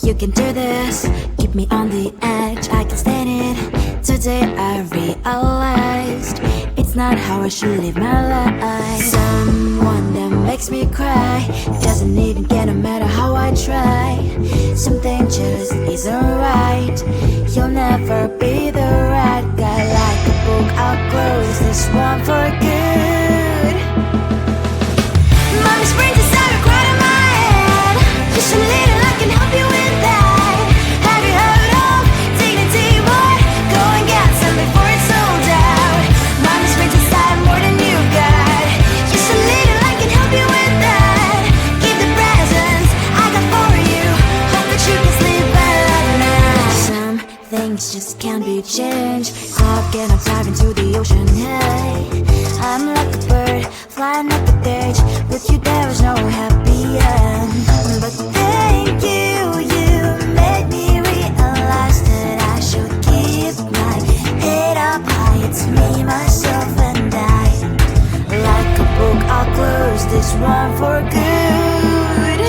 You can do this, keep me on the edge, I can stand it. Today I realized it's not how I should live my life. Someone that makes me cry doesn't even get no matter how I try. Something just isn't right. You'll never be the right guy. Like a book, I'll close this one for good. Mommy's brains inside are crying in my head. Just a little, I can help you with that. Have you heard of dignity, boy? Go and get some before it's sold out. Mommy's brains inside more than you got. Just a little, I can help you with that. Keep the presents I got for you. Hope that you can sleep well at night. Some things just can't be changed. Clock and I'm diving to the ocean, hey. I'm like a bird, flying up the stage. With you there was no happy end. But thank you, you made me realize that I should keep my head up high. It's me, myself and I. Like a book, I'll close this one for good.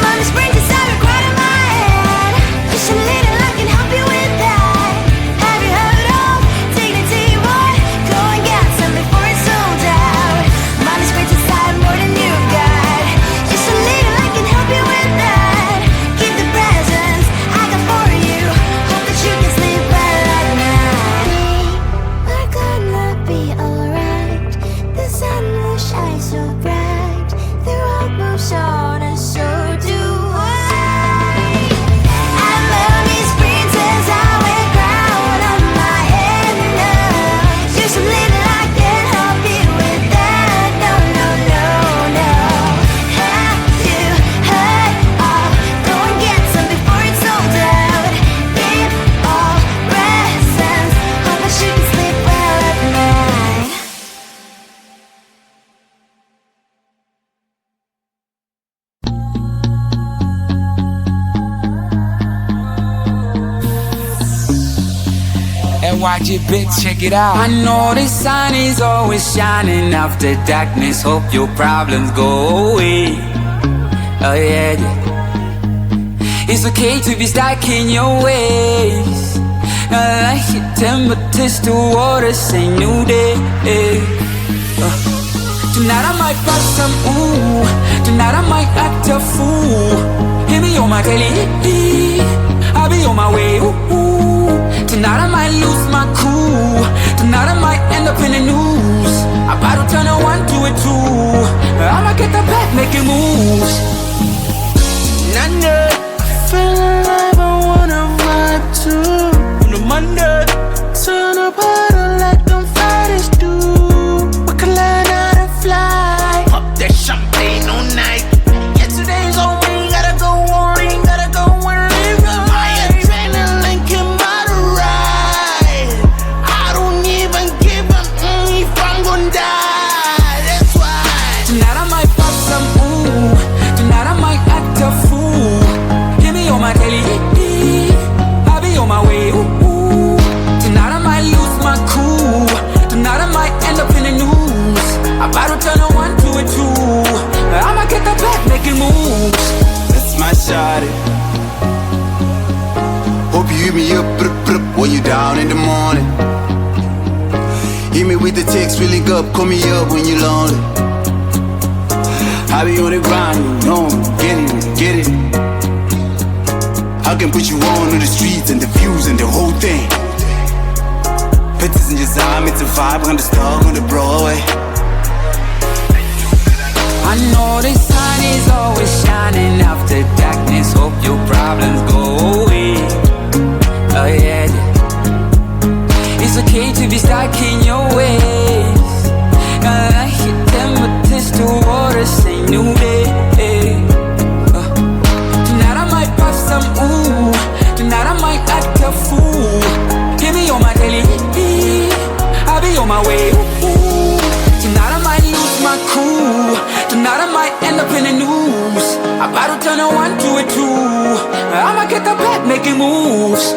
Mommy's brains inside are crying in my head. Just a little, I can help you with that. Have you heard of dignity, boy? Go and get some before it's sold out. Mommy's brains inside more than you got. Just a little, I can help you with that. Keep the presents I got for you. Hope that you can sleep well at night. We're gonna be alright. The sun will shine so bright. The road moves on and so do I. And mommy's brains says I wear crown on my head now. Just a little, I can help you with that. No, no, no, no. Have you heard of? Go and get some before it's sold out. Keep all presents. Hope that you can sleep well at night. NYG bitch, check it out. I know the sun is always shining after darkness. Hope your problems go away. Oh yeah, yeah. It's okay to be stuck in your ways. I like it, temperatures to water, say new day. Tonight I might pop some ooh. Tonight I might act a fool. Hear me on my telly, I'll be on my way, ooh. Tonight I might lose my cool. Tonight I might end up in the news. About to turn a 1 to a 2. I'ma get the back making moves. None Feel alive, I wanna vibe too. On a Monday, turn up harder like them Fridays do. We can learn how to fly. Pop that champagne all night. Yesterday's on me, gotta go on, gotta go and live my adrenaline came out to ride. I don't even give a if I'm gonna die. That's why tonight I might pop some ooh. Tonight I might act a fool. Hear me on my telly, I'll be on my way, ooh. Tonight I might lose my cool. Tonight I might end up in the news. About to turn a 1 to a 2. I'ma get the back making moves. that's my shawty. Hope you hit me up, when you down in the morning. Hit me with the text, really up, call me up when you lonely. I be on the grind, you know, get it. I can put you on the streets and the views and the whole thing. Pictures in your eye, it's a vibe on the star on the Broadway. I know the sun is always shining after darkness. Hope your problems go away. Oh yeah, yeah. It's okay to be stuck in your ways. I like it, temperatures to water, say new day. Tonight I might pop some ooh. Tonight I might act a fool. Hear me on my telly, I'll be on my way, ooh. Tonight I might lose my cool. Tonight I might end up in the news. About to turn a 1 to a 2. I'ma get the back making moves.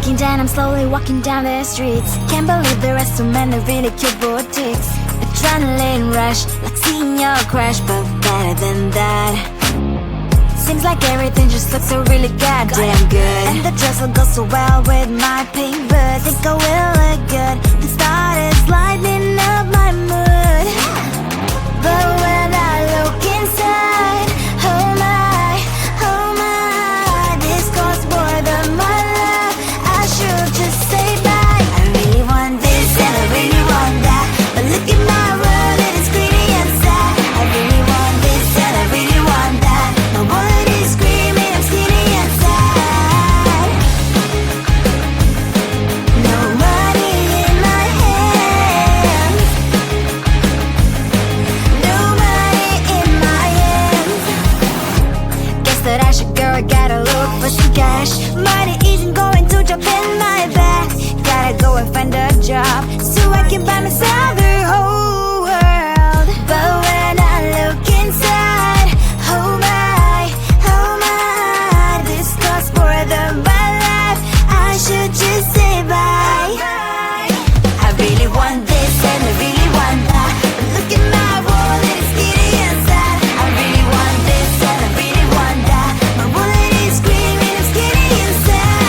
Breaking down, I'm slowly walking down the streets. Can't believe there are so many really cute boutiques. Adrenaline rush, like seeing your crush, but better than that. Seems like everything just looks so really goddamn good. And the dress will go so well with my pink boots. Think I will look good. The started lighting up my mood. But when I look inside, oh my, this costs more than my love. I should just say bye. I really want this and I really want that, but look at my world, it is greedy and sad. I really want this and I really want that. My wallet is screaming, I'm skinny and sad. No money in my hand, no money in my hands. Guess that I should go, I gotta look for some cash. Money isn't going to jump in my bag. Gotta go and find a job so I can buy myself the whole world. But when I look inside, oh my, this costs more than my life. I should just say bye. I really want this and I really want that, but look at my wallet, it's skinny and sad. I really want this and I really want that. My wallet is screaming, I'm skinny and sad.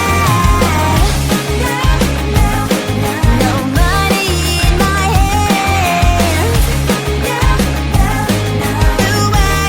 No money in my hands, no money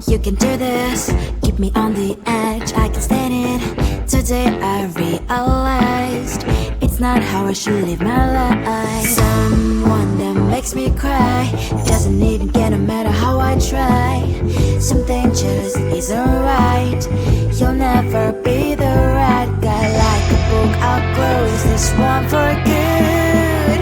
You can do this, keep me on the edge, I can stand it. Today I realized it's not how I should live my life. Someone that makes me cry doesn't even get no matter how I try. Something just isn't right. You'll never be the right guy. Like a book, I'll close this one for good.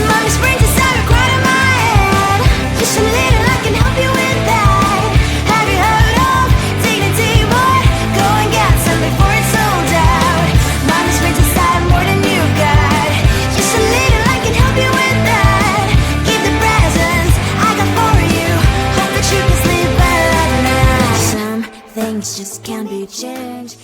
Mommy springs inside a cry to my head. Just a little, I can help you with that. Have you heard of dignity, boy? Go and get some before it's sold out. Mommy springs inside more than you got. Just a little, I can help you with that. Keep the presents I got for you. Hope that you can sleep well at night. Some things just can't be changed.